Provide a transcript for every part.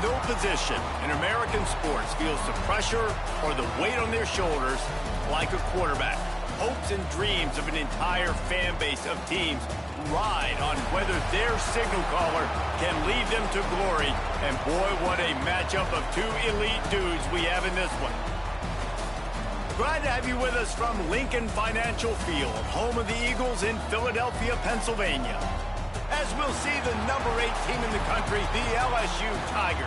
No position in American sports feels the pressure or the weight on their shoulders like a quarterback. Hopes and dreams of an entire fan base of teams ride on whether their signal caller can lead them to glory. And boy, what a matchup of two elite dudes we have in this one. Glad to have you with us from Lincoln Financial Field, home of the Eagles in Philadelphia, Pennsylvania. As we'll see the number 8 team in the country, the LSU Tigers,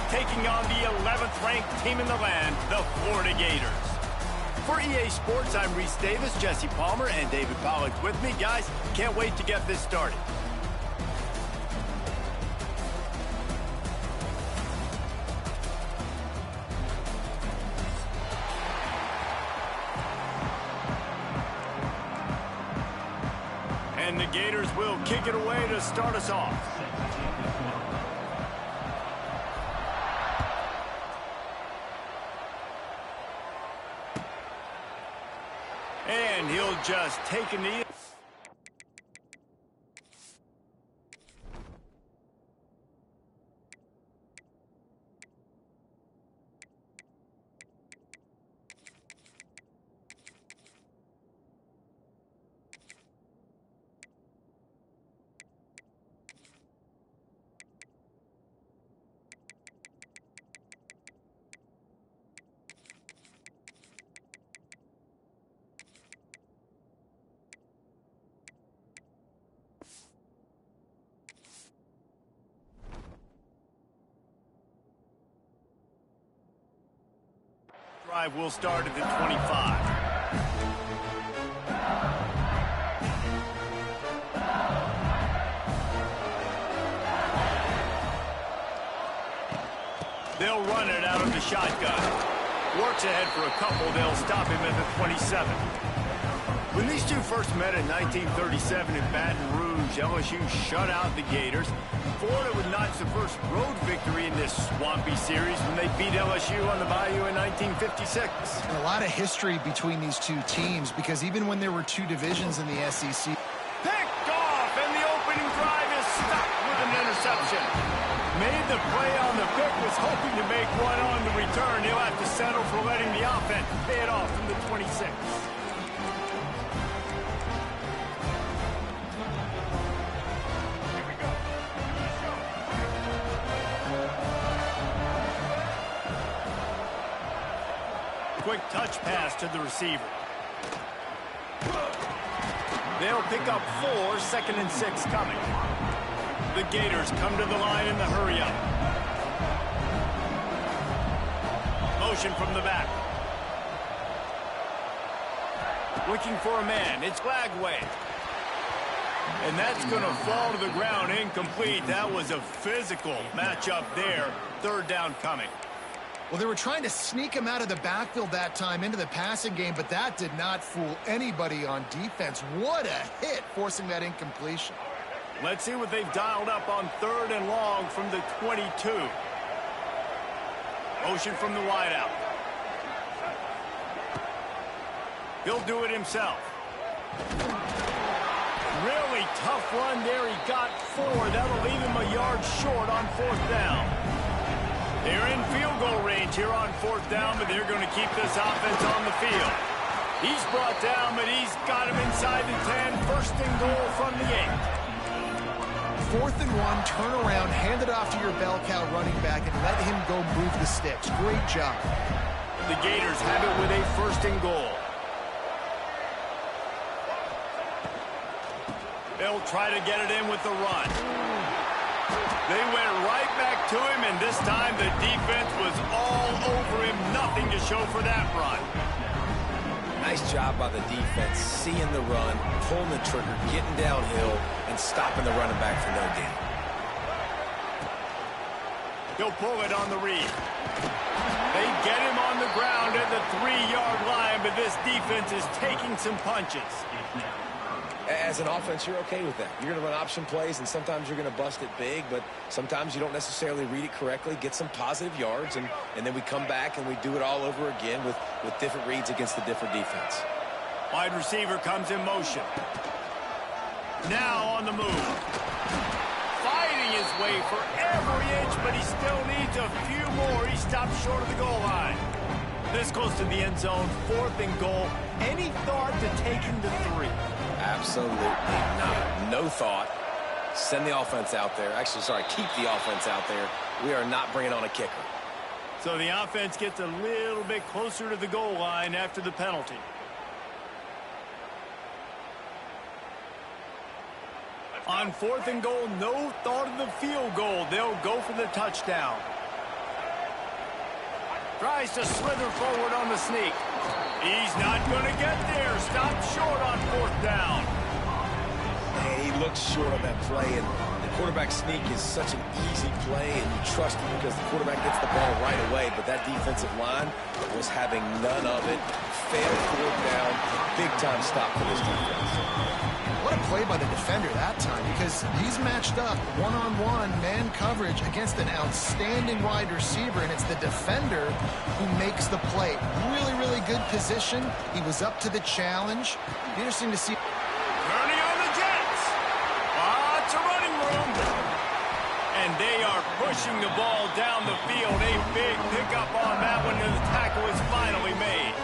taking on the 11th ranked team in the land, the Florida Gators. For EA Sports, I'm Reese Davis, Jesse Palmer, and David Pollack with me. Guys, can't wait to get this started. And the Gators will kick it away to start us off. And he'll just take a knee. Drive will start at the 25. They'll run it out of the shotgun. Works ahead for a couple. They'll stop him at the 27. When these two first met in 1937 in Baton Rouge, LSU shut out the Gators. Florida would notch the first road victory in this swampy series when they beat LSU on the Bayou in 1956. And a lot of history between these two teams, because even when there were two divisions in the SEC. Picked off, and the opening drive is stopped with an interception. Made the play on the pick, was hoping to make one on the return. He'll have to settle for letting the offense pay it off from the 26. Quick touch pass to the receiver. They'll pick up 4, 2nd and 6 coming. The Gators come to the line in the hurry-up. Motion from the back. Looking for a man. It's Flagway. And that's going to fall to the ground incomplete. That was a physical matchup there. 3rd down coming. Well, they were trying to sneak him out of the backfield that time into the passing game, but that did not fool anybody on defense. What a hit, forcing that incompletion. Let's see what they've dialed up on 3rd and long from the 22. Motion from the wideout. He'll do it himself. Really tough run there. He got 4. That'll leave him a yard short on 4th down. They're in field goal range here on 4th down, but they're going to keep this offense on the field. He's brought down, but he's got him inside the 10. 1st and goal from the 8. 4th and 1, turn around, hand it off to your bell cow running back, and let him go move the sticks. Great job. The Gators have it with a 1st and goal. They'll try to get it in with the run. They went right back to him, and this time the defense was all over him. Nothing to show for that run. Nice job by the defense, seeing the run, pulling the trigger, getting downhill, and stopping the running back for no gain. He'll pull it on the read. They get him on the ground at the 3-yard line, but this defense is taking some punches. As an offense, you're okay with that. You're going to run option plays, and sometimes you're going to bust it big, but sometimes you don't necessarily read it correctly, get some positive yards, and then we come back and we do it all over again with different reads against the different defense. Wide receiver comes in motion. Now on the move. Fighting his his way for every inch, but he still needs a few more. He stopped short of the goal line. This close to the end zone, 4th and goal. Any thought to taking the 3? Absolutely not. No thought. Send the offense out there. Actually, sorry, keep the offense out there. We are not bringing on a kicker. So the offense gets a little bit closer to the goal line after the penalty. On 4th and goal, no thought of the field goal. They'll go for the touchdown. Tries to slither forward on the sneak. He's not going to get there. Stopped short on 4th down. He looks short on that play, and the quarterback sneak is such an easy play, and you trust him because the quarterback gets the ball right away, but that defensive line was having none of it. Failed 4th down. Big-time stop for this defense. What a play by the defender that time, because he's matched up one-on-one man coverage against an outstanding wide receiver, and it's the defender who makes the play. Really, really good position. He was up to the challenge. Interesting to see. Turning on the Jets. Lots of running room. And they are pushing the ball down the field. A big pickup on that one, and the tackle is finally made.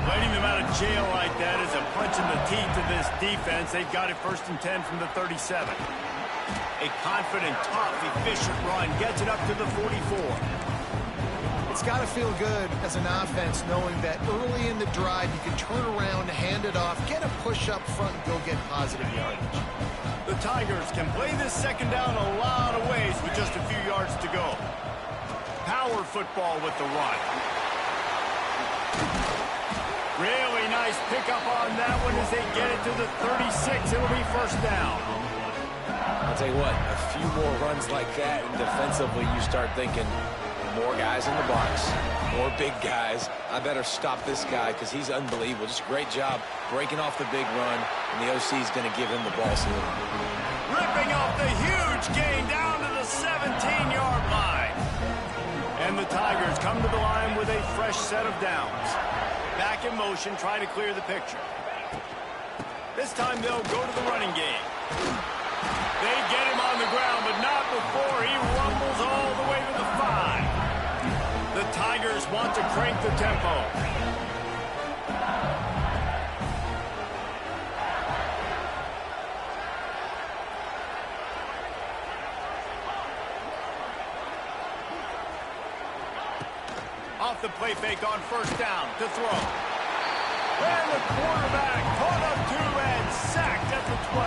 Letting them out of jail like that is a punch in the teeth to this defense. They've got it 1st and 10 from the 37. A confident, tough, efficient run gets it up to the 44. It's got to feel good as an offense knowing that early in the drive you can turn around, hand it off, get a push up front, and go get positive yardage. The Tigers can play this 2nd down a lot of ways with just a few yards to go. Power football with the run. Really nice pickup on that one as they get it to the 36. It'll be 1st down. I'll tell you what, a few more runs like that, and defensively you start thinking, more guys in the box, more big guys. I better stop this guy because he's unbelievable. Just a great job breaking off the big run, and the OC is going to give him the ball soon. Ripping off the huge gain down to the 17-yard line. And the Tigers come to the line with a fresh set of downs. Back in motion, trying to clear the picture. This time they'll go to the running game. They get him on the ground, but not before he rumbles all the way to the 5. The Tigers want to crank the tempo. Off the play fake on 1st down to throw. And the quarterback caught up 2 and sacked at the 12.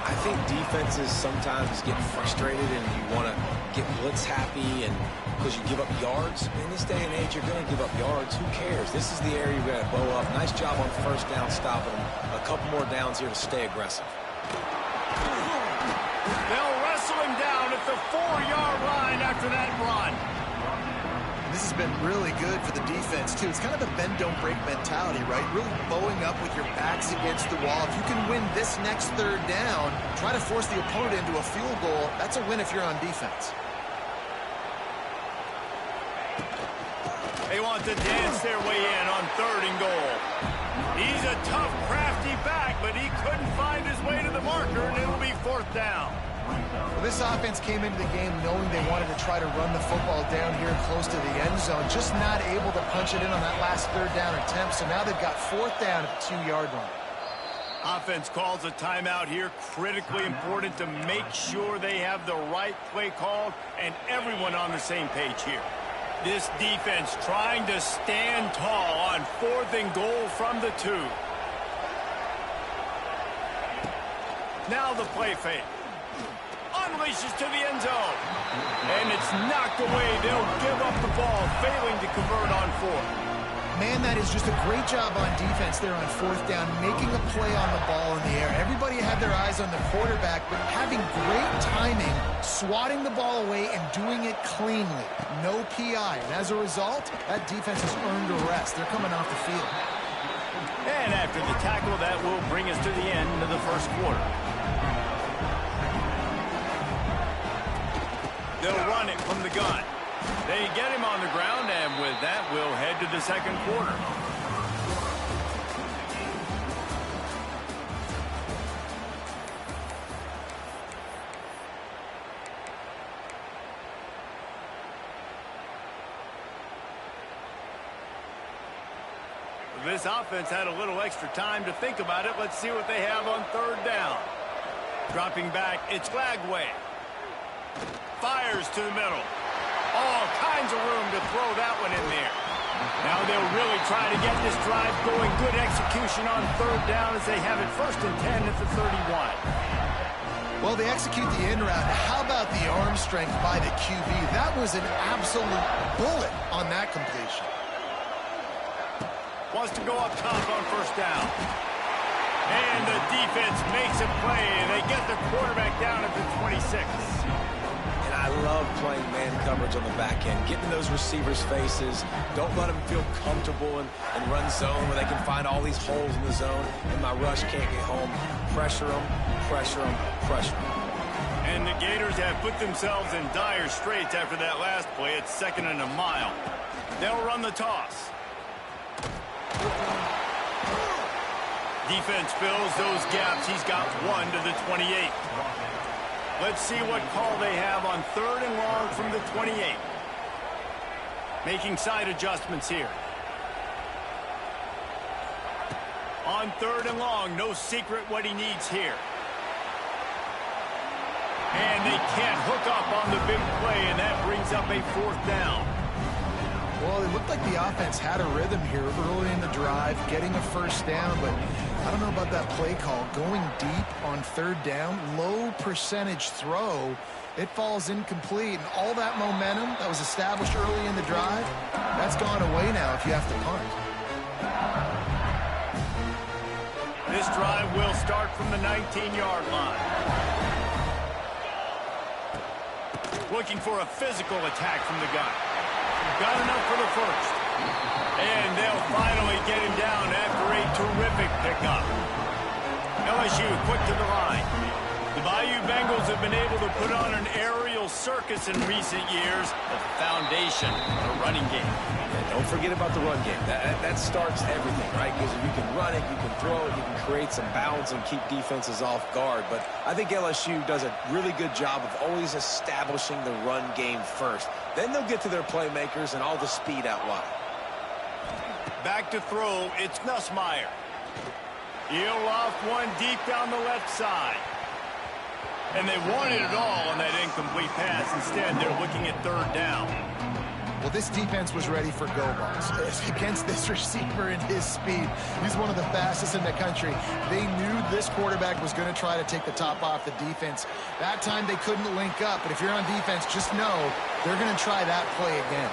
I think defenses sometimes get frustrated and you want to get blitz happy and because you give up yards. In this day and age, you're going to give up yards. Who cares? This is the area you're going to bow up. Nice job on 1st down stopping them. A couple more downs here to stay aggressive. They'll wrestle him down at the 4-yard line after that run. This has been really good for the defense, too. It's kind of a bend-don't-break mentality, right? Really bowing up with your backs against the wall. If you can win this next 3rd down, try to force the opponent into a field goal, that's a win if you're on defense. They want to dance their way in on 3rd and goal. He's a tough, crafty back, but he couldn't find his way to the marker, and it'll be 4th down. Well, this offense came into the game knowing they wanted to try to run the football down here close to the end zone, just not able to punch it in on that last 3rd down attempt, so now they've got 4th down at the 2-yard line. Offense calls a timeout here, critically important to make sure they have the right play called and everyone on the same page here. This defense trying to stand tall on 4th and goal from the 2. Now the play fake. Unleashes to the end zone. And it's knocked away. They'll give up the ball, failing to convert on 4th. Man, that is just a great job on defense there on 4th down, making a play on the ball in the air. Everybody had their eyes on the quarterback, but having great timing, swatting the ball away and doing it cleanly. No PI. And as a result, that defense has earned a rest. They're coming off the field. And after the tackle, that will bring us to the end of the 1st quarter. They'll run it from the gun. They get him on the ground, and with that, we'll head to the 2nd quarter. This offense had a little extra time to think about it. Let's see what they have on third down. Dropping back, it's Glagway. Fires to the middle. All kinds of room to throw that one in there. Now they'll really try to get this drive going. Good execution on third down as they have it 1st and 10 at the 31. Well, they execute the in route. How about the arm strength by the QB? That was an absolute bullet on that completion. Wants to go up top on 1st down. And the defense makes a play, and they get the quarterback down at the 26. And I love playing man coverage on the back end, getting in those receivers' faces. Don't let them feel comfortable and run zone where they can find all these holes in the zone, and my rush can't get home. Pressure them, pressure them, pressure them. And the Gators have put themselves in dire straits after that last play. It's 2nd and a mile. They'll run the toss. Defense fills those gaps. He's got 1 to the 28. Let's see what call they have on 3rd and long from the 28. Making side adjustments here. On 3rd and long, no secret what he needs here. And they can't hook up on the big play, and that brings up a 4th down. Well, it looked like the offense had a rhythm here early in the drive, getting a 1st down, but I don't know about that play call. Going deep on 3rd down, low percentage throw, it falls incomplete, and all that momentum that was established early in the drive, that's gone away now if you have to punt. This drive will start from the 19-yard line. Looking for a physical attack from the gun. Got enough for the 1st. And they'll finally get him down after a terrific pickup. LSU quick to the line. The Bayou Bengals have been able to put on an aerial circus in recent years, but the foundation, the running game. Yeah, don't forget about the run game. That starts everything, right? Because if you can run it, you can throw it, you can create some bounds and keep defenses off guard. But I think LSU does a really good job of always establishing the run game first. Then they'll get to their playmakers and all the speed out wide. Back to throw, it's Nussmeier. He'll loft one deep down the left side. And they wanted it all on that incomplete pass. Instead, they're looking at 3rd down. Well, this defense was ready for go balls. Against this receiver and his speed, he's one of the fastest in the country. They knew this quarterback was going to try to take the top off the defense. That time they couldn't link up, but if you're on defense, just know they're going to try that play again.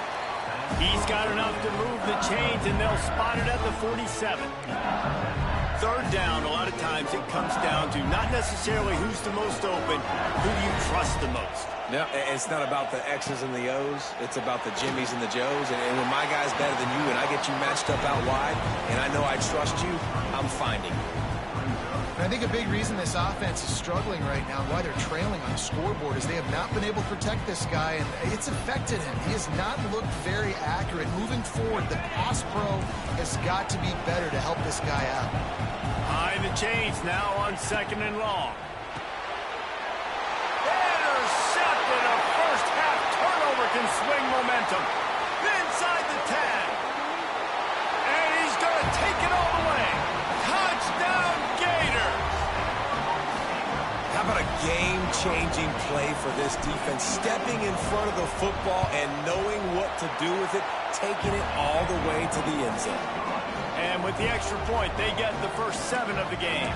He's got enough to move the chains, and they'll spot it at the 47. 3rd down, a lot of times it comes down to not necessarily who's the most open, who you trust the most. No, it's not about the X's and the O's. It's about the Jimmies and the Joes. And when my guy's better than you and I get you matched up out wide and I know I trust you, I'm finding you. And I think a big reason this offense is struggling right now and why they're trailing on the scoreboard is they have not been able to protect this guy, and it's affected him. He has not looked very accurate. Moving forward, the pass pro has got to be better to help this guy out. Behind the chains now on 2nd and long. Intercepted. A first-half turnover can swing momentum. Inside the 10. And he's going to take it all the way. Touchdown, Gators. How about a game-changing play for this defense? Stepping in front of the football and knowing what to do with it, taking it all the way to the end zone. And with the extra point, they get the first 7 of the game.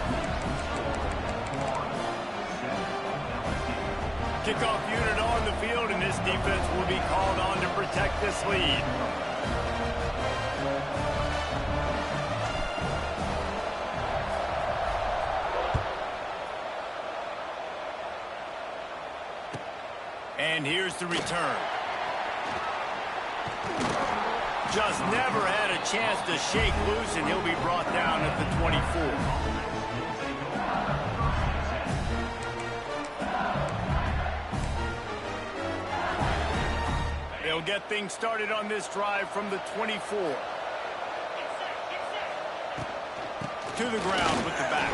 Kickoff unit on the field, and this defense will be called on to protect this lead. And here's the return. Just never had a chance to shake loose, and he'll be brought down at the 24. They'll get things started on this drive from the 24. To the ground with the back.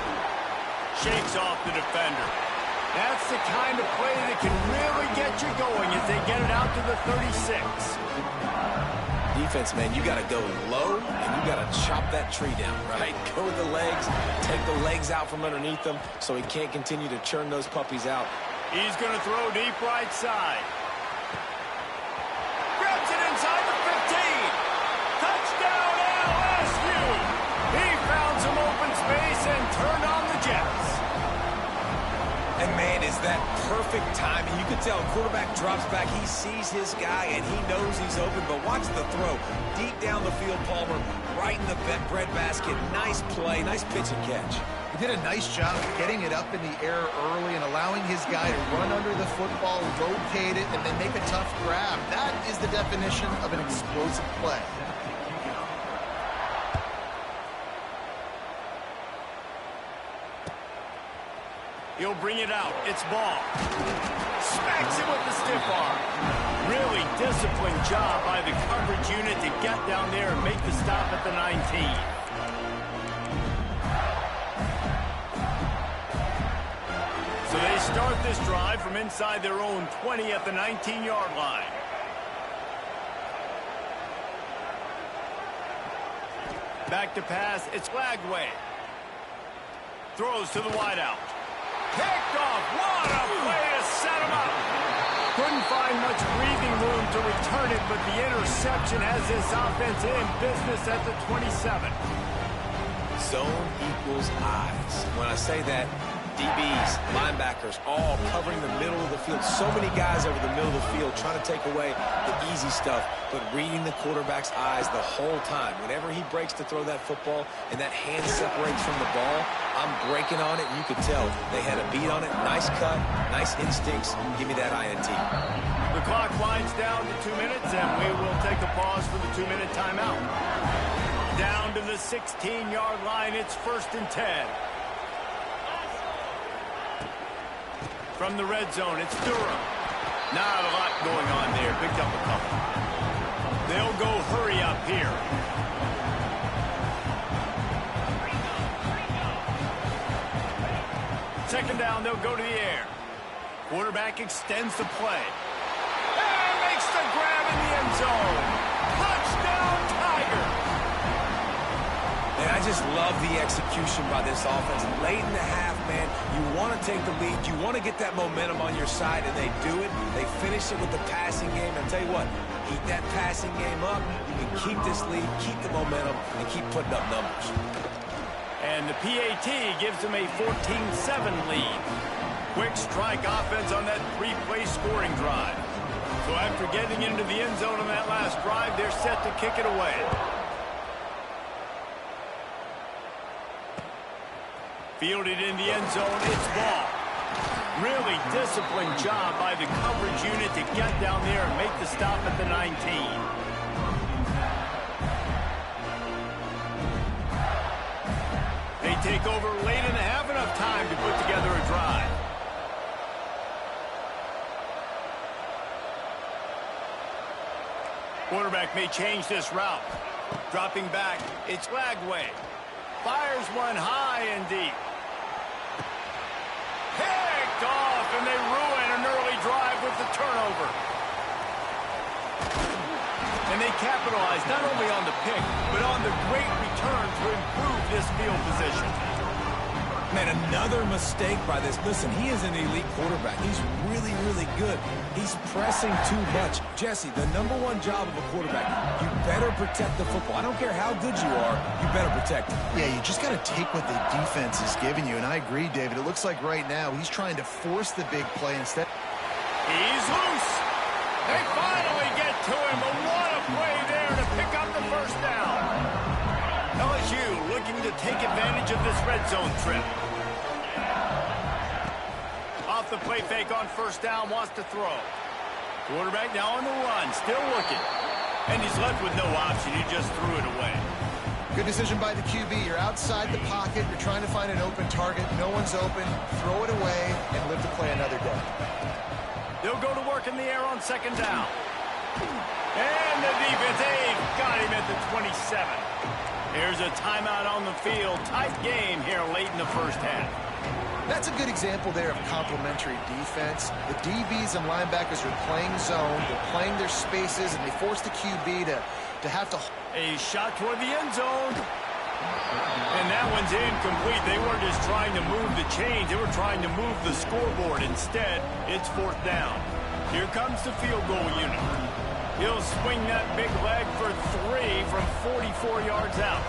Shakes off the defender. That's the kind of play that can really get you going as they get it out to the 36. defense, man, you got to go low, and you got to chop that tree down, right? Go with the legs, take the legs out from underneath them so he can't continue to churn those puppies out. He's going to throw deep right side. Grabs it inside the 15. Touchdown, LSU. He found some open space and turned on the Jets. And, man, is that perfect timing. You can tell quarterback drops back. He sees his guy, and he knows he's open. But watch the throw. Deep down the field, Palmer, right in the bread basket. Nice play, nice pitch and catch. He did a nice job of getting it up in the air early and allowing his guy to run under the football, locate it, and then make a tough grab. That is the definition of an explosive play. He'll bring it out. It's ball. Smacks it with the stiff arm. Really disciplined job by the coverage unit to get down there and make the stop at the 19. So they start this drive from inside their own 20 at the 19-yard line. Back to pass. It's Lagway. Throws to the wideout. Picked off. What a way to set him up. Couldn't find much breathing room to return it, but the interception has this offense in business at the 27. Zone equals eyes. When I say that, DBs, linebackers, all covering the middle of the field. So many guys over the middle of the field trying to take away the easy stuff, but reading the quarterback's eyes the whole time. Whenever he breaks to throw that football and that hand separates from the ball, I'm breaking on it, and you could tell they had a beat on it. Nice cut, nice instincts. Give me that INT. The clock winds down to 2 minutes, and we will take a pause for the 2-minute timeout. Down to the 16-yard line, it's 1st and 10. From the red zone, it's Durham. Not a lot going on there. Picked up a couple. They'll go hurry up here. Second down, they'll go to the air. Quarterback extends the play. And makes the grab in the end zone. Touchdown, Tigers! And I just love the execution by this offense. Late in the half, man, you want to take the lead. You want to get that momentum on your side, and they do it. They finish it with the passing game. And tell you what, keep that passing game up. You can keep this lead, keep the momentum, and keep putting up numbers. And the PAT gives them a 14-7 lead. Quick strike offense on that 3-play scoring drive. So after getting into the end zone on that last drive, they're set to kick it away. Fielded in the end zone, it's ball. Really disciplined job by the coverage unit to get down there and make the stop at the 19. They take over late and have enough time to put together a drive. Quarterback may change this route. Dropping back, it's Lagway. Fires one high and deep. Picked off, and they ruin an early drive with the turnover. And they capitalize not only on the pick, but on the great return to improve this field position. Man, another mistake by this. Listen, he is an elite quarterback. He's really, really good. He's pressing too much. Jesse, the #1 job of a quarterback, you better protect the football. I don't care how good you are, you better protect it. Yeah, you just got to take what the defense is giving you, and I agree, David. It looks like right now he's trying to force the big play instead. He's loose. They finally get to him, but what a play there to pick up the first down. LSU looking to take advantage of this red zone trip. Off the play fake on first down, wants to throw. Quarterback now on the run, still looking. And he's left with no option. He just threw it away. Good decision by the QB. You're outside the pocket. You're trying to find an open target. No one's open. Throw it away and live to play another day. They'll go to work in the air on second down. And the defense, got him at the 27. There's a timeout on the field. Tight game here late in the first half. That's a good example there of complementary defense. The DBs and linebackers are playing zone, they're playing their spaces, and they force the QB to have to... A shot toward the end zone. And that one's incomplete. They weren't just trying to move the chains. They were trying to move the scoreboard. Instead, it's 4th down. Here comes the field goal unit. He'll swing that big leg for 3 from 44 yards out.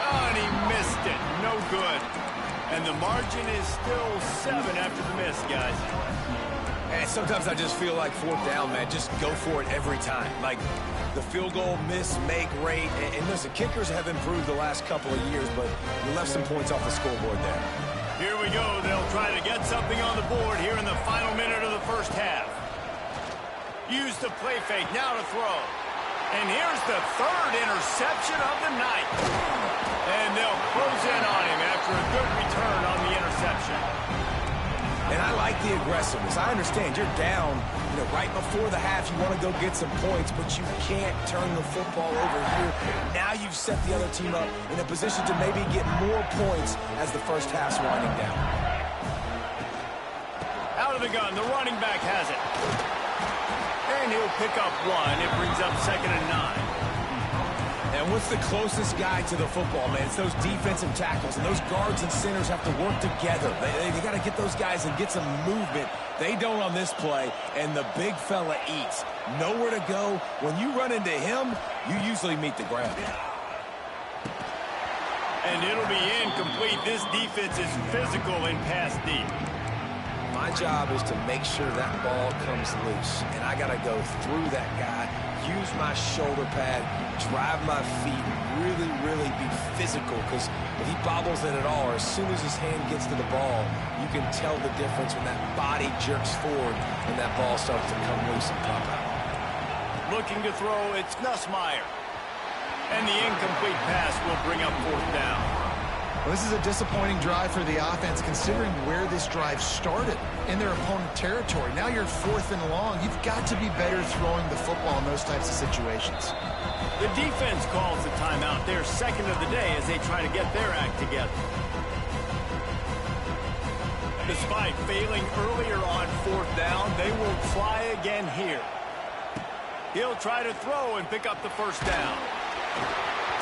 Oh, and he missed it. No good. And the margin is still 7 after the miss, guys. And sometimes I just feel like 4th down, man. Just go for it every time. Like the field goal miss-make rate. And listen, kickers have improved the last couple of years, but you left some points off the scoreboard there. Here we go. They'll try to get something on the board here in the final minute of the first half. Use the play fake. Now to throw. And here's the 3rd interception of the night. And they'll close in on him after a good return on the interception. And I like the aggressiveness. I understand you're down, right before the half. You want to go get some points, but you can't turn the football over here. Now you've set the other team up in a position to maybe get more points as the first half's winding down. Out of the gun, the running back has it. And he'll pick up 1. It brings up 2nd and 9. And what's the closest guy to the football, man? It's those defensive tackles, and those guards and centers have to work together. They got to get those guys and get some movement. They don't on this play, and the big fella eats. Nowhere to go. When you run into him, you usually meet the ground. And it'll be incomplete. This defense is physical and pass deep. My job is to make sure that ball comes loose, and I got to go through that guy, use my shoulder pad, drive my feet, really be physical, because if he bobbles it at all, or as soon as his hand gets to the ball, you can tell the difference when that body jerks forward and that ball starts to come loose and pop out. Looking to throw, it's Nussmeier. And the incomplete pass will bring up 4th down. Well, this is a disappointing drive for the offense, considering where this drive started, in their opponent territory. Now you're 4th and long. You've got to be better throwing the football in those types of situations. The defense calls the timeout. Their 2nd of the day as they try to get their act together. Despite failing earlier on 4th down, they will try again here. He'll try to throw and pick up the 1st down.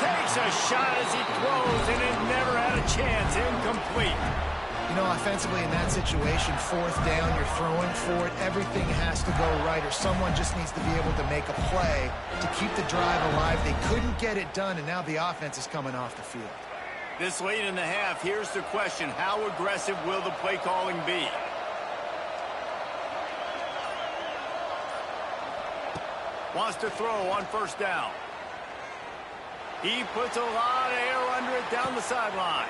Takes a shot as he throws, and it never had a chance. Incomplete. Offensively in that situation, 4th down, you're throwing for it. Everything has to go right, or someone just needs to be able to make a play to keep the drive alive. They couldn't get it done, and now the offense is coming off the field. This late in the half, here's the question. How aggressive will the play calling be? Wants to throw on 1st down. He puts a lot of air under it down the sideline.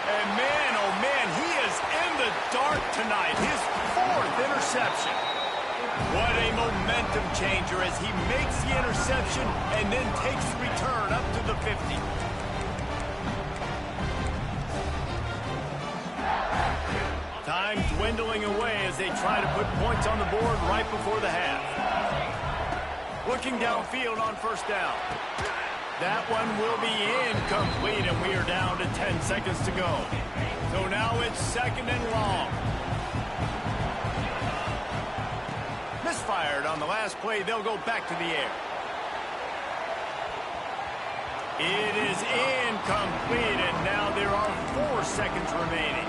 And man, oh man, he is in the dark tonight. His 4th interception. What a momentum changer as he makes the interception and then takes the return up to the 50. Time dwindling away as they try to put points on the board right before the half. Looking downfield on 1st down. That one will be incomplete, and we are down to 10 seconds to go. So now it's 2nd and long. Misfired on the last play. They'll go back to the air. It is incomplete, and now there are 4 seconds remaining.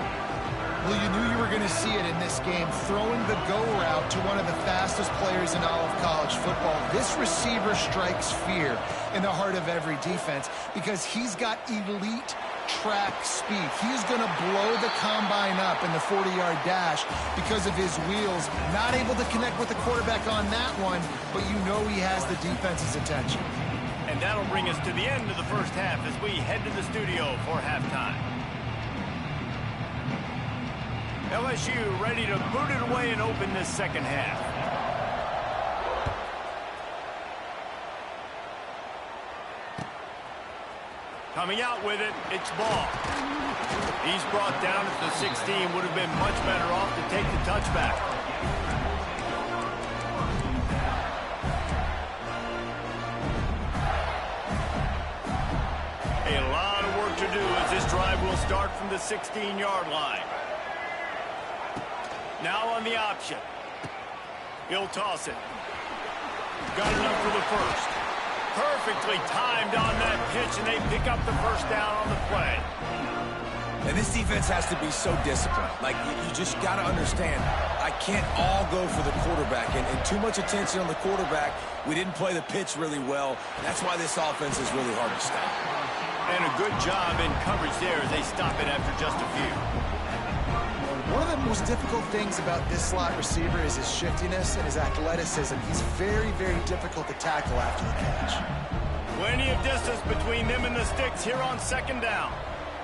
Well, you knew you were going to see it in this game, throwing the go route to one of the fastest players in all of college football. This receiver strikes fear in the heart of every defense because he's got elite track speed. He's going to blow the combine up in the 40-yard dash because of his wheels. Not able to connect with the quarterback on that one, but you know he has the defense's attention. And that'll bring us to the end of the first half as we head to the studio for halftime. LSU ready to boot it away and open this 2nd half. Coming out with it, it's Ball. He's brought down at the 16, would have been much better off to take the touchback. to do as this drive will start from the 16-yard line. Now on the option. He'll toss it. Got enough for the first. Perfectly timed on that pitch, and they pick up the first down on the play. And this defense has to be so disciplined. Like, you just got to understand, I can't all go for the quarterback. And too much attention on the quarterback. We didn't play the pitch really well. That's why this offense is really hard to stop. And a good job in coverage there as they stop it after just a few. One of the most difficult things about this slot receiver is his shiftiness and his athleticism. He's very, very difficult to tackle after the catch. Plenty of distance between them and the sticks here on second down.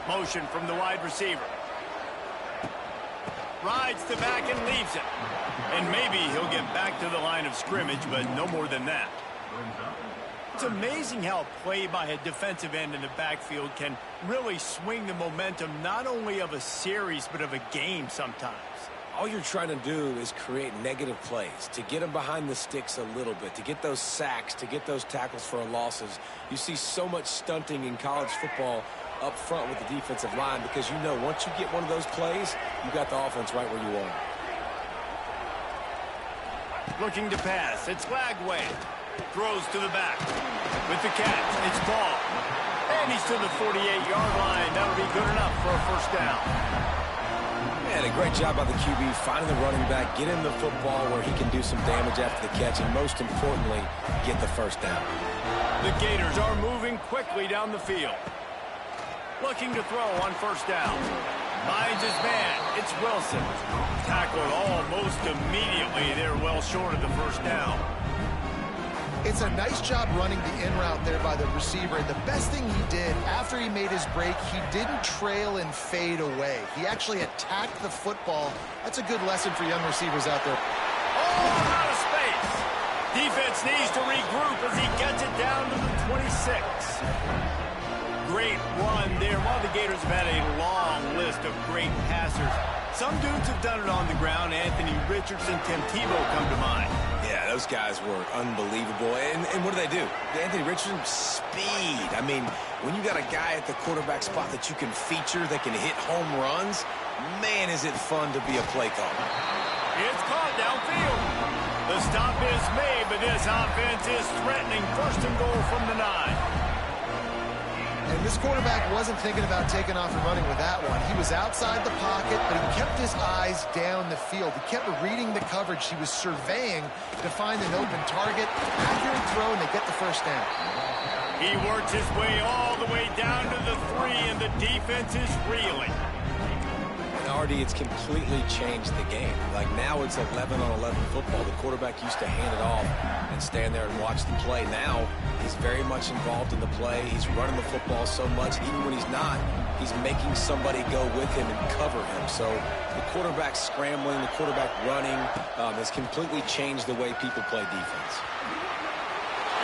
Motion from the wide receiver. Rides the back and leaves it. And maybe he'll get back to the line of scrimmage, but no more than that. It's amazing how play by a defensive end in the backfield can really swing the momentum not only of a series but of a game sometimes. All you're trying to do is create negative plays, to get them behind the sticks a little bit, to get those sacks, to get those tackles for losses. You see so much stunting in college football up front with the defensive line because you know once you get one of those plays, you got the offense right where you want it. Looking to pass. It's Lagway. Throws to the back. With the catch, it's ball. And he's to the 48-yard line. That'll be good enough for a first down. Man, a great job by the QB finding the running back, get him the football where he can do some damage after the catch, and most importantly, get the first down. The Gators are moving quickly down the field. Looking to throw on first down. Finds his man. It's Wilson. Tackled almost immediately. They're well short of the first down. It's a nice job running the in route there by the receiver. And the best thing he did after he made his break, he didn't trail and fade away. He actually attacked the football. That's a good lesson for young receivers out there. Oh, out of space. Defense needs to regroup as he gets it down to the 26. Great run there. While the Gators have had a long list of great passers, some dudes have done it on the ground. Anthony Richardson, Tim Tebow come to mind. Yeah, those guys were unbelievable. And what do? Anthony Richardson, speed. I mean, when you got a guy at the quarterback spot that you can feature, that can hit home runs, man, is it fun to be a play caller. It's caught downfield. The stop is made, but this offense is threatening. First and goal from the 9. And this quarterback wasn't thinking about taking off and running with that one. He was outside the pocket, but he kept his eyes down the field. He kept reading the coverage. He was surveying to find an open target. Accurate throw, and they get the first down. He works his way all the way down to the 3, and the defense is reeling. Already, it's completely changed the game. Like now it's 11-on-11 football. The quarterback used to hand it off and stand there and watch the play. Now he's very much involved in the play. He's running the football so much. Even when he's not, he's making somebody go with him and cover him. So the quarterback scrambling, the quarterback running has completely changed the way people play defense.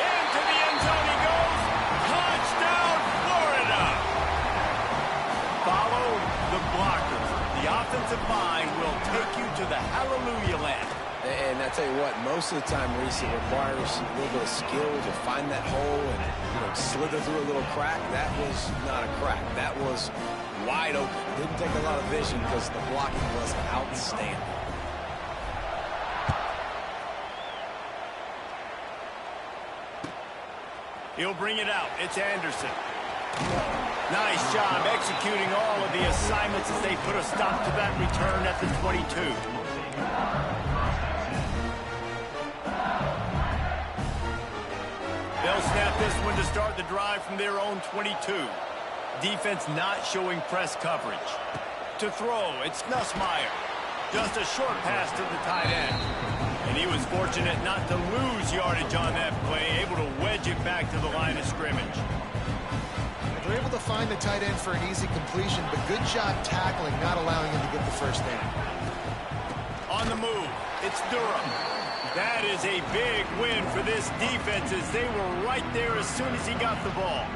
Into the end zone he goes. Touchdown, Florida. Follow the blockers. The offensive line will take you to the hallelujah land. And I tell you what, most of the time, Reese, it requires a little bit of skill to find that hole and slither through a little crack. That was not a crack. That was wide open. Didn't take a lot of vision because the blocking was outstanding. He'll bring it out. It's Anderson. Nice job executing all of the assignments as they put a stop to that return at the 22. They'll snap this one to start the drive from their own 22. Defense not showing press coverage. To throw, it's Nussmeier. Just a short pass to the tight end. And he was fortunate not to lose yardage on that play, able to wedge it back to the line of scrimmage. They're able to find the tight end for an easy completion, but good job tackling, not allowing him to get the first down. On the move, it's Durham. That is a big win for this defense as they were right there as soon as he got the ball.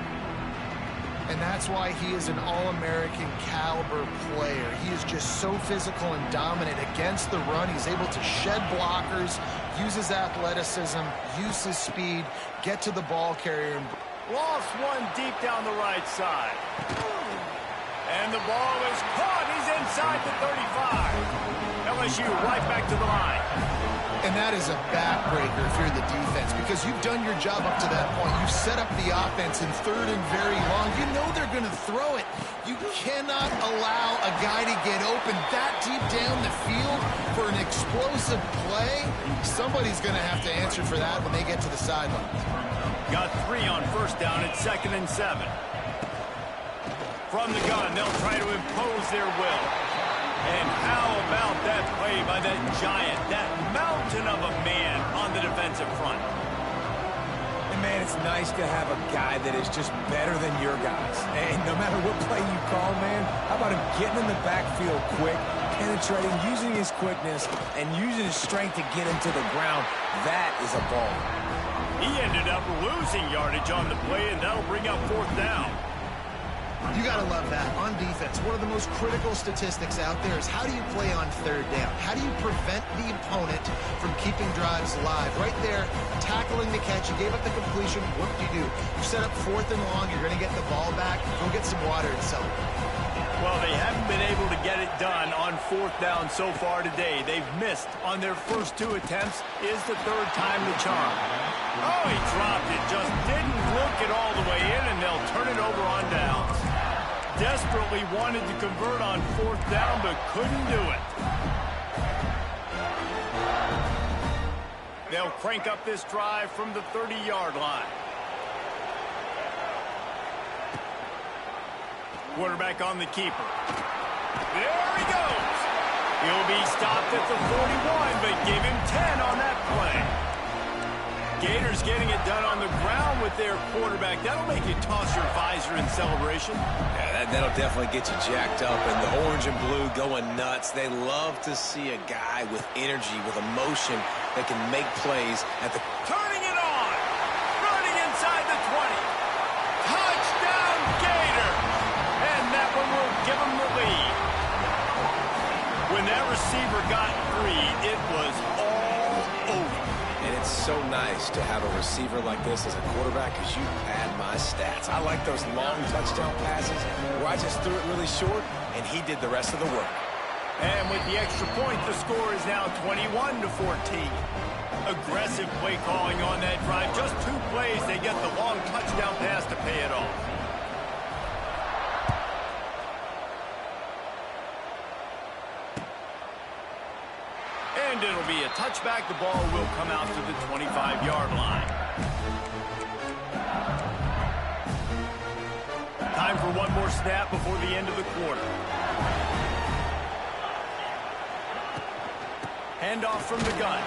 And that's why he is an All-American caliber player. He is just so physical and dominant against the run. He's able to shed blockers, use his athleticism, use his speed, get to the ball carrier. Lost one deep down the right side. And the ball is caught. He's inside the 35. LSU right back to the line. And that is a backbreaker if you're the defense, because you've done your job up to that point. You've set up the offense in 3rd and very long. You know they're going to throw it. You cannot allow a guy to get open that deep down the field for an explosive play. Somebody's going to have to answer for that when they get to the sidelines. Got 3 on 1st down at 2nd and 7. From the gun, they'll try to impose their will. And how about that play by that giant, that mountain of a man on the defensive front? And, man, it's nice to have a guy that is just better than your guys. And no matter what play you call, man, how about him getting in the backfield quick, penetrating, using his quickness, and using his strength to get him to the ground? That is a ball. He ended up losing yardage on the play, and that'll bring up 4th down. You got to love that. On defense, one of the most critical statistics out there is how do you play on 3rd down? How do you prevent the opponent from keeping drives alive? Right there, tackling the catch. You gave up the completion. What do you do? You set up 4th and long. You're going to get the ball back. Go get some water and celebrate. Well, they haven't been able to get it done on 4th down so far today. They've missed on their first 2 attempts. Is the 3rd time the charm. Oh, he dropped it. Just didn't look it all the way in, and they'll turn it over on downs. Desperately wanted to convert on 4th down, but couldn't do it. They'll crank up this drive from the 30-yard line. Quarterback on the keeper. There he goes. He'll be stopped at the 41, but give him 10 on that play. Gators getting it done on the ground with their quarterback. That'll make you toss your visor in celebration. Yeah, that'll definitely get you jacked up. And the orange and blue going nuts. They love to see a guy with energy, with emotion that can make plays at the... Turning it on. Running inside the 20. Touchdown, Gator. And that one will give them the lead. When that receiver got free, it was all over. And it's so nice to have a receiver like this as a quarterback, because you pad my stats. I like those long touchdown passes where I just threw it really short, and he did the rest of the work. And with the extra point, the score is now 21-14. Aggressive play calling on that drive. Just 2 plays, they get the long touchdown pass to pay it off. And it'll be a touchback. The ball will come out to the 25-yard line. Time for one more snap before the end of the quarter. Handoff from the gun.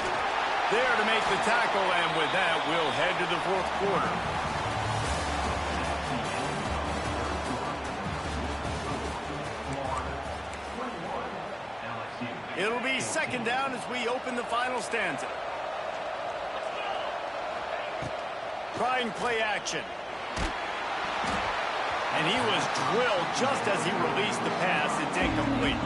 There to make the tackle, and with that, we'll head to the 4th quarter. It'll be 2nd down as we open the final stanza. Trying play action. And he was drilled just as he released the pass. It's incomplete.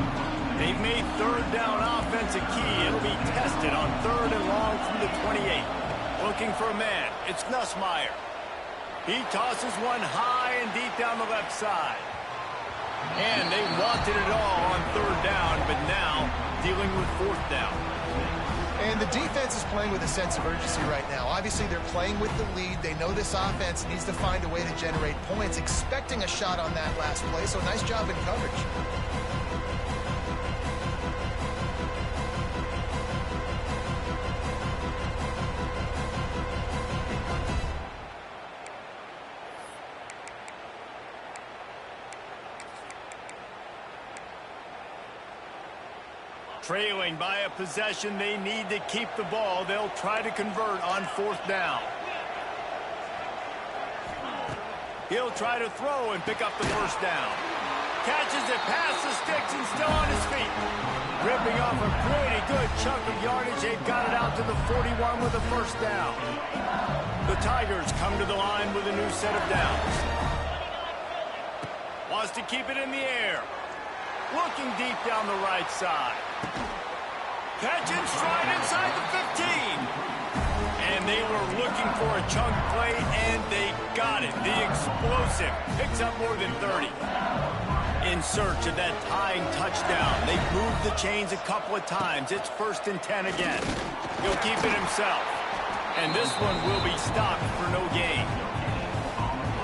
They've made 3rd down offense a key. It'll be tested on 3rd and long from the 28. Looking for a man. It's Nussmeier. He tosses one high and deep down the left side. And they wanted it all on 3rd down, but now dealing with 4th down. And the defense is playing with a sense of urgency right now. Obviously, they're playing with the lead. They know this offense needs to find a way to generate points, expecting a shot on that last play, so nice job in coverage. Trailing by a possession, they need to keep the ball. They'll try to convert on 4th down. He'll try to throw and pick up the 1st down. Catches it past the sticks and still on his feet. Ripping off a pretty good chunk of yardage. They've got it out to the 41 with a 1st down. The Tigers come to the line with a new set of downs. Wants to keep it in the air. Looking deep down the right side. Catch in stride inside the 15. And they were looking for a chunk play, and they got it. The explosive picks up more than 30. in search of that tying touchdown. They've moved the chains a couple of times. It's 1st and 10 again. He'll keep it himself. And this one will be stopped for no gain.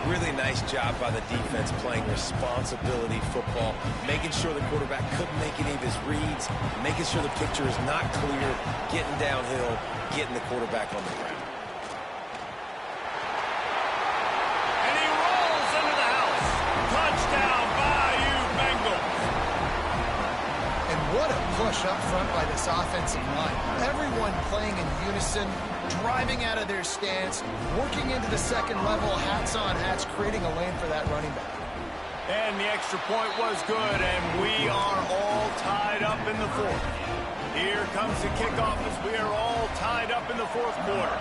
Really nice job by the defense playing responsibility football, making sure the quarterback couldn't make any of his reads, making sure the picture is not clear, getting downhill, getting the quarterback on the ground. And he rolls into the house. Touchdown, Bayou Bengals. And what a push up front by this offensive line. Everyone playing in unison, driving out of their stance, working into the second level, hats on hats, creating a lane for that running back. And the extra point was good, and we are all tied up in the 4th. Here comes the kickoff as we are all tied up in the 4th quarter.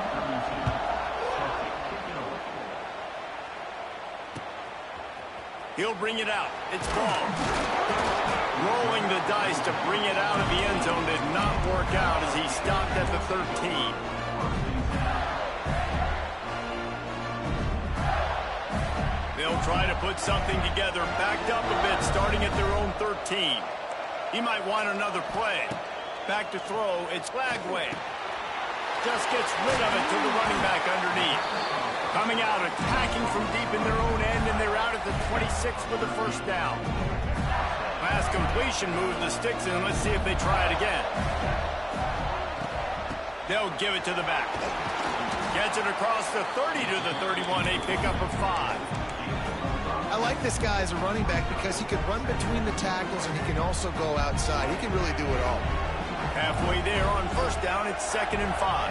He'll bring it out. It's ball. Rolling the dice to bring it out of the end zone did not work out as he stopped at the 13. They'll try to put something together, backed up a bit, starting at their own 13. He might want another play. Back to throw, it's Flagway. Just gets rid of it to the running back underneath. Coming out, attacking from deep in their own end, and they're out at the 26 with a 1st down. Pass completion moves the sticks in. Let's see if they try it again. They'll give it to the back. Gets it across the 30 to the 31, a pickup of 5. I like this guy as a running back because he can run between the tackles and he can also go outside. He can really do it all. Halfway there on 1st down, it's 2nd and 5.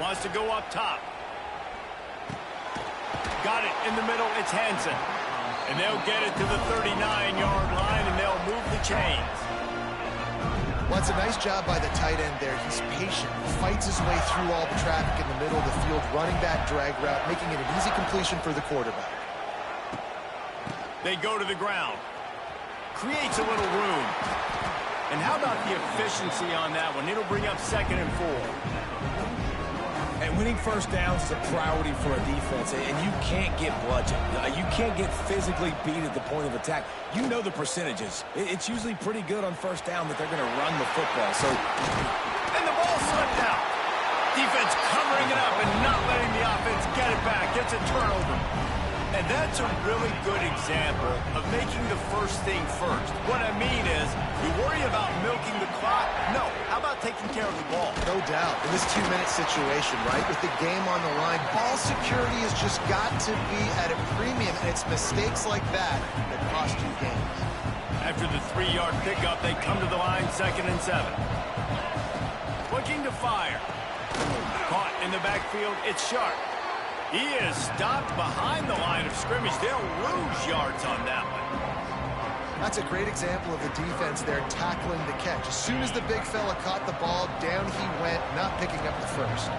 Wants to go up top. Got it in the middle, it's Hansen. And they'll get it to the 39-yard line, and they'll move the chains. Well, it's a nice job by the tight end there. He's patient, fights his way through all the traffic in the middle of the field, running that drag route, making it an easy completion for the quarterback. They go to the ground. Creates a little room. And how about the efficiency on that one? It'll bring up 2nd and 4. And winning 1st downs is a priority for a defense, and you can't get bludgeoned. You can't get physically beat at the point of attack. You know the percentages. It's usually pretty good on 1st down that they're going to run the football. And the ball slipped out. Defense covering it up and not letting the offense get it back. Gets a turnover. And that's a really good example of making the first thing first. What I mean is, you worry about milking the clock. No, how about taking care of the ball? No doubt. In this 2-minute situation, right, with the game on the line, ball security has just got to be at a premium, and it's mistakes like that that cost you games. After the 3-yard pickup, they come to the line, 2nd and 7. Looking to fire. Caught in the backfield, it's Sharp. He is stopped behind the line of scrimmage. They'll lose yards on that one. That's a great example of the defense there tackling the catch. As soon as the big fella caught the ball, down he went, not picking up the first.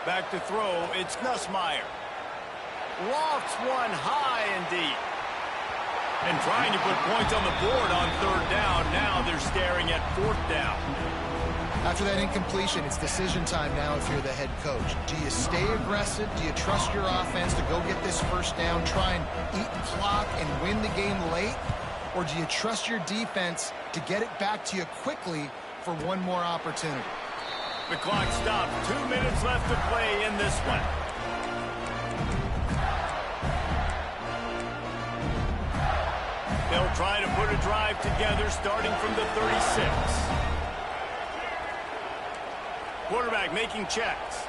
Back to throw, it's Nussmeier. Lofts one high and deep. And trying to put points on the board on 3rd down. Now they're staring at 4th down. After that incompletion, it's decision time now if you're the head coach. Do you stay aggressive? Do you trust your offense to go get this 1st down, try and eat the clock and win the game late? Or do you trust your defense to get it back to you quickly for one more opportunity? The clock stopped. 2 minutes left to play in this one. They'll try to put a drive together starting from the 36. Quarterback making checks.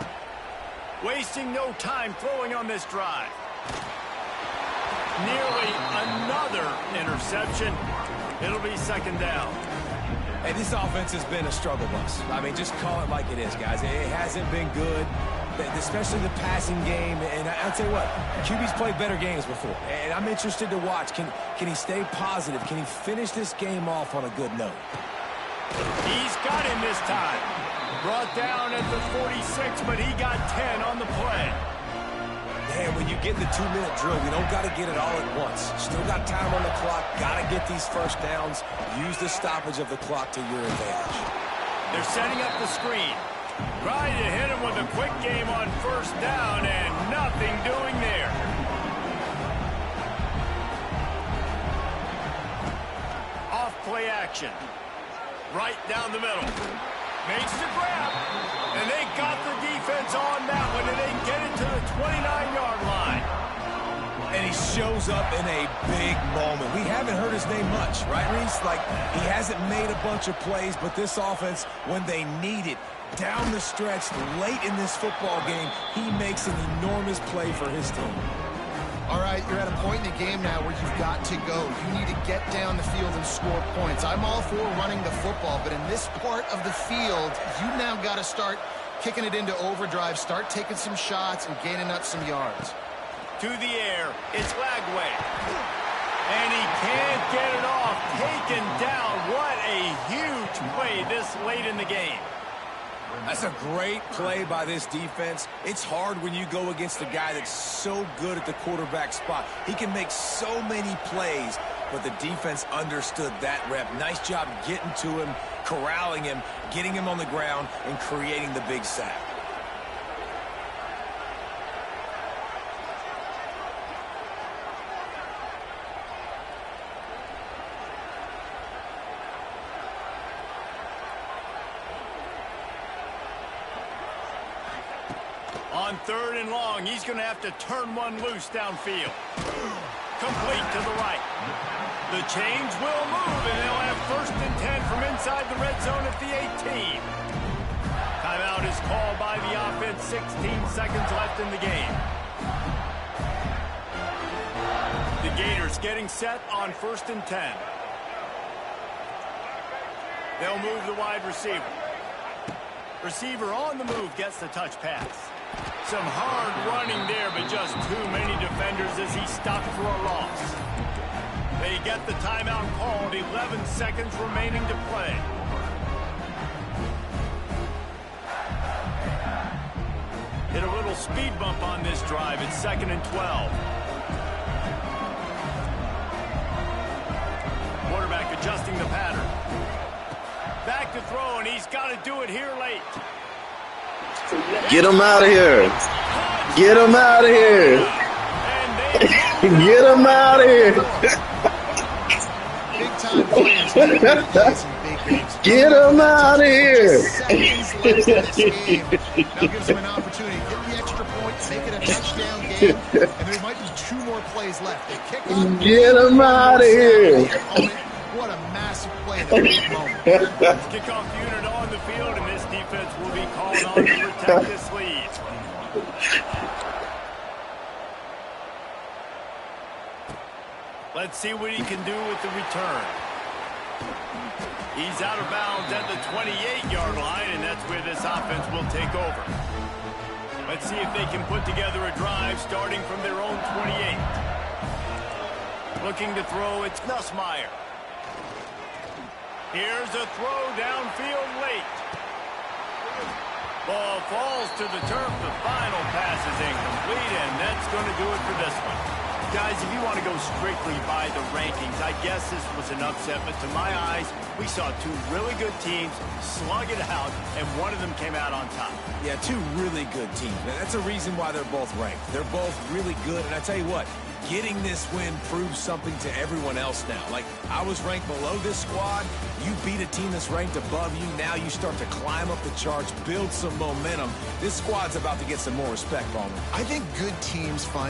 Wasting no time throwing on this drive. Nearly another interception. It'll be 2nd down. And this offense has been a struggle bus. I mean, just call it like it is, guys. It hasn't been good, especially the passing game. And I'll tell you what, QB's played better games before. And I'm interested to watch. Can he stay positive? Can he finish this game off on a good note? He's got him this time. Brought down at the 46, but he got 10 on the play. Man, when you get the 2-minute drill, you don't got to get it all at once. Still got time on the clock. Got to get these 1st downs. Use the stoppage of the clock to your advantage. They're setting up the screen. Trying to hit him with the quick game on first down and nothing doing there. Off play action. Right down the middle. Makes the grab. And they got the defense on that one, and they get it to the 29-yard line. And he shows up in a big moment. We haven't heard his name much, right, Reese? Like, he hasn't made a bunch of plays, but this offense, when they need it, down the stretch, late in this football game, he makes an enormous play for his team. All right, you're at a point in the game now where you've got to go. You need to get down the field and score points. I'm all for running the football, but in this part of the field, you've now got to start kicking it into overdrive, start taking some shots and gaining up some yards. To the air, it's Lagway. And he can't get it off. Taken down. What a huge play this late in the game. That's a great play by this defense. It's hard when you go against a guy that's so good at the quarterback spot. He can make so many plays, but the defense understood that rep. Nice job getting to him, corralling him, getting him on the ground, and creating the big sack. On 3rd and long, he's going to have to turn one loose downfield. Complete to the right. The chains will move, and they'll have 1st and 10 from inside the red zone at the 18. Timeout is called by the offense. 16 seconds left in the game. The Gators getting set on 1st and 10. They'll move the wide receiver. Receiver on the move gets the touch pass. Some hard running there, but just too many defenders as he stopped for a loss. They get the timeout called. 11 seconds remaining to play. Hit a little speed bump on this drive. It's 2nd and 12. Quarterback adjusting the pattern. Back to throw, and he's got to do it here late. Get him out of here. Get him out of here. Get him out of here. Big time players. Get him out of here. Seconds left in this game. Now gives him an opportunity to get the extra point, make it a touchdown game, and there might be 2 more plays left. They kick off. Get him out of here. What a massive play in a big moment. Kickoff unit on the field, and this defense will be called on to protect this lead. Let's see what he can do with the return. He's out of bounds at the 28-yard line, and that's where this offense will take over. Let's see if they can put together a drive starting from their own 28. Looking to throw, it's Nussmeier. Here's a throw downfield late. Ball falls to the turf. The final pass is incomplete, and that's going to do it for this one. Guys, if you want to go strictly by the rankings, I guess this was an upset, but to my eyes, we saw 2 really good teams slug it out, and one of them came out on top. Yeah, 2 really good teams. That's a reason why they're both ranked. They're both really good, and I tell you what, getting this win proves something to everyone else now. Like, I was ranked below this squad. You beat a team that's ranked above you. Now you start to climb up the charts, build some momentum. This squad's about to get some more respect from them. I think good teams find